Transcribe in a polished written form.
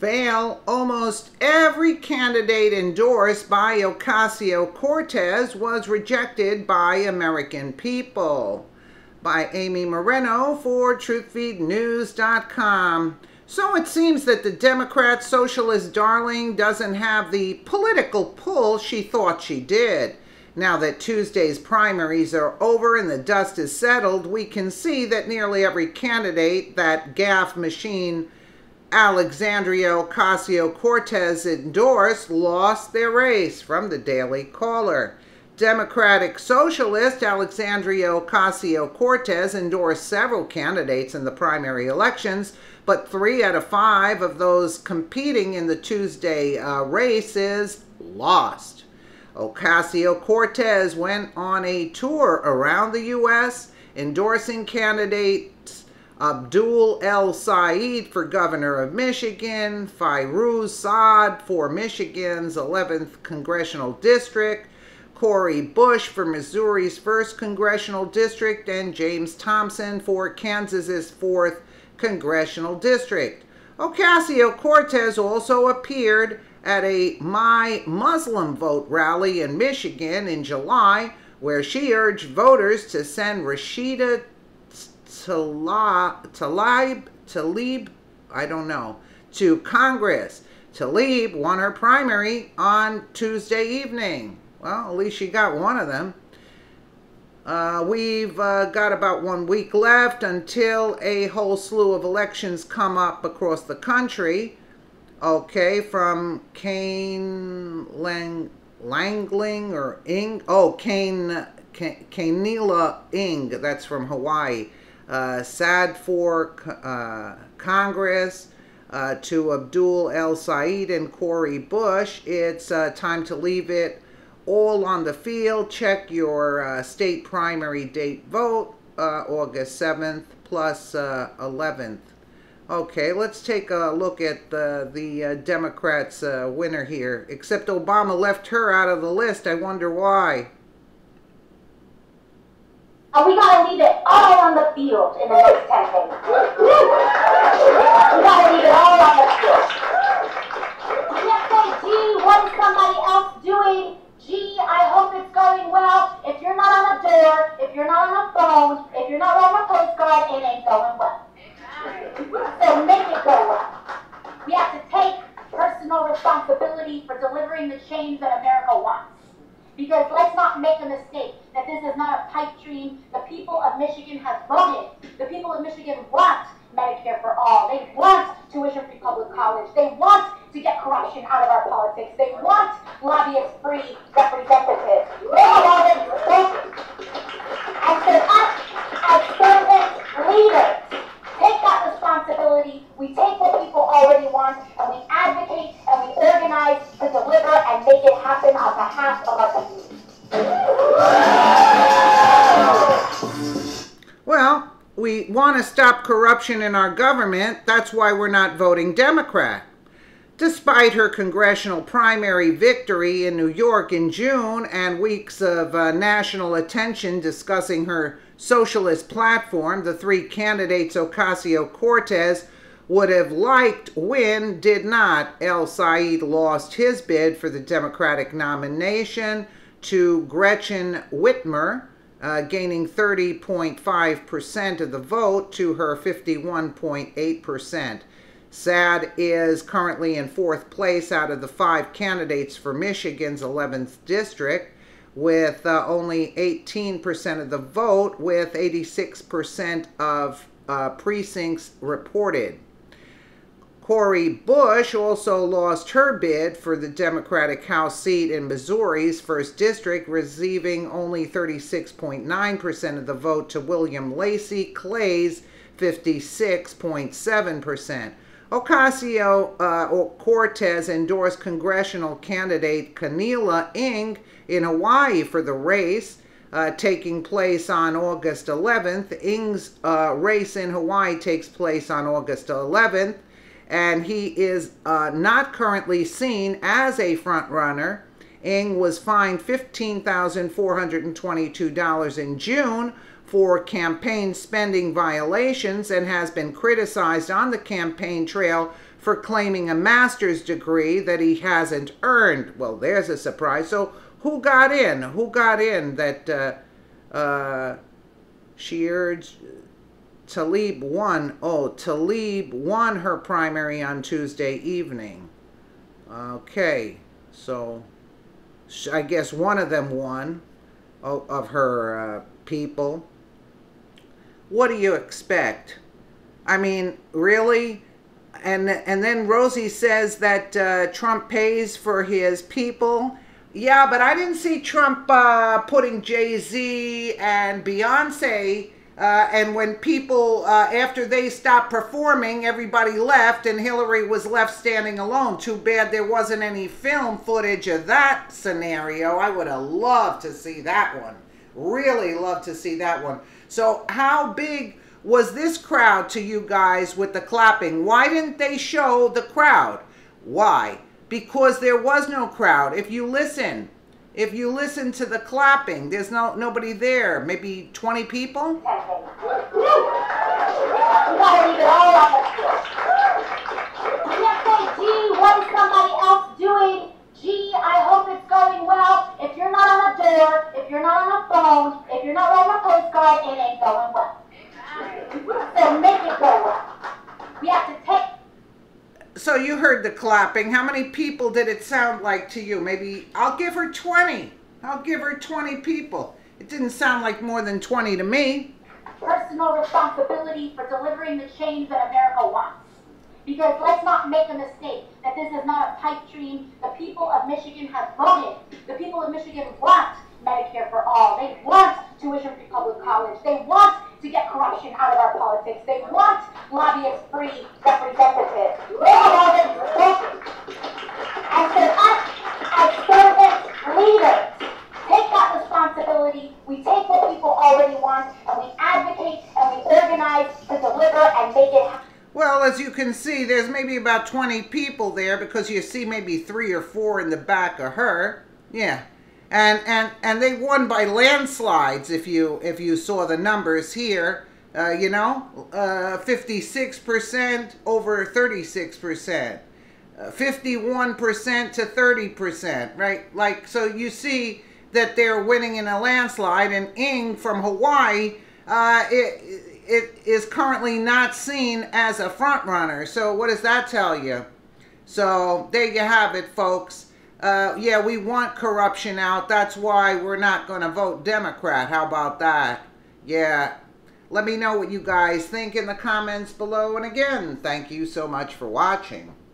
fail. Almost every candidate endorsed by Ocasio Cortez was rejected by American people. By Amy Moreno for TruthFeedNews.com. So it seems that the Democrat socialist darling doesn't have the political pull she thought she did. Now that Tuesday's primaries are over and the dust is settled, we can see that nearly every candidate that gaffe machine Alexandria Ocasio-Cortez endorsed lost their race. From the Daily Caller. Democratic socialist Alexandria Ocasio-Cortez endorsed several candidates in the primary elections, but 3 out of 5 of those competing in the Tuesday races lost. Ocasio-Cortez went on a tour around the U.S., endorsing candidates Abdul El-Sayed for governor of Michigan, Firuz Saad for Michigan's 11th congressional district, Cori Bush for Missouri's 1st congressional district, and James Thompson for Kansas's 4th congressional district. Ocasio-Cortez also appeared at a My Muslim Vote rally in Michigan in July, where she urged voters to send Rashida Tlaib, to Congress. Tlaib won her primary on Tuesday evening. Well, at least she got one of them. We've got about 1 week left until a whole slew of elections come up across the country. Okay, from Langling or Ing. Oh, Kainila Ing. That's from Hawaii. Sad for Congress. To Abdul El-Sayed and Cori Bush. It's time to leave it all on the field. Check your state primary date vote, August 7th plus 11th. Okay, let's take a look at the Democrats' winner here. Except Obama left her out of the list. I wonder why. We gotta leave it all on the field in the next 10 days. We gotta leave it all on the field. We can't say, gee, what is somebody else doing? Gee, I hope it's going well. If you're not on a door, if you're not on a phone, if you're not on a postcard, it ain't going well. So make it go well. We have to take personal responsibility for delivering the change that America wants. Because let's not make a mistake that this is not a pipe dream. The people of Michigan have voted. The people of Michigan want Medicare for all. They want tuition-free public college. They want to get corruption out of our politics. They want lobbyist-free representatives. They have already spoken. And so us, as servant leaders, take that responsibility. We take what people already want, and we advocate, and we organize to deliver and make it happen on behalf of our community. Well, we want to stop corruption in our government. That's why we're not voting Democrat. Despite her congressional primary victory in New York in June and weeks of national attention discussing her socialist platform, the 3 candidates Ocasio-Cortez would have liked win did not. El-Sayed lost his bid for the Democratic nomination to Gretchen Whitmer, gaining 30.5% of the vote to her 51.8%. Saad is currently in 4th place out of the 5 candidates for Michigan's 11th district, with only 18% of the vote, with 86% of precincts reported. Cori Bush also lost her bid for the Democratic House seat in Missouri's 1st district, receiving only 36.9% of the vote to William Lacey Clay's 56.7%. Ocasio-Cortez endorsed congressional candidate Kainila Ing in Hawaii for the race, taking place on August 11th. Ing's race in Hawaii takes place on August 11th, and he is not currently seen as a front-runner. Ing was fined $15,422 in June for campaign spending violations and has been criticized on the campaign trail for claiming a master's degree that he hasn't earned. Well, there's a surprise. So who got in? Who got in that she urged Tlaib won? Oh, Tlaib won her primary on Tuesday evening. Okay, so I guess one of them won of her people. What do you expect? I mean, really? And then Rosie says that Trump pays for his people. Yeah, but I didn't see Trump putting Jay-Z and Beyonce, and when people, after they stopped performing, everybody left and Hillary was left standing alone. Too bad there wasn't any film footage of that scenario. I would have loved to see that one. Really loved to see that one. So how big was this crowd to you guys with the clapping? Why didn't they show the crowd? Why? Because there was no crowd. If you listen to the clapping, there's nobody there. Maybe 20 people? You gotta leave it all on the field. You can't say, gee, what is somebody else doing? Gee, I hope it's going well. If you're not on a door, if you're not on a phone, if you're not writing a postcard, it ain't going well. So make it go well. We have to take... So you heard the clapping. How many people did it sound like to you? Maybe, I'll give her 20. I'll give her 20 people. It didn't sound like more than 20 to me. Personal responsibility for delivering the change that America wants. Because let's not make a mistake that this is not a pipe dream. The people of Michigan have voted. The people of Michigan want Medicare for all. They want tuition-free public college. They want to get corruption out of our politics. They want lobbyist-free representatives. They have already spoken. And so us, as servant leaders, take that responsibility. We take what people already want, and we advocate, and we organize to deliver and make it happen. Well, as you can see, there's maybe about 20 people there because you see maybe 3 or 4 in the back of her. Yeah. And they won by landslides if you saw the numbers here. 56% over 36%. 51% to 30%, right? Like, so you see that they're winning in a landslide, and Ng from Hawaii, it is currently not seen as a front runner. So what does that tell you? So there you have it, folks. Yeah, we want corruption out. That's why we're not going to vote Democrat. How about that? Yeah. Let me know what you guys think in the comments below. And again, thank you so much for watching.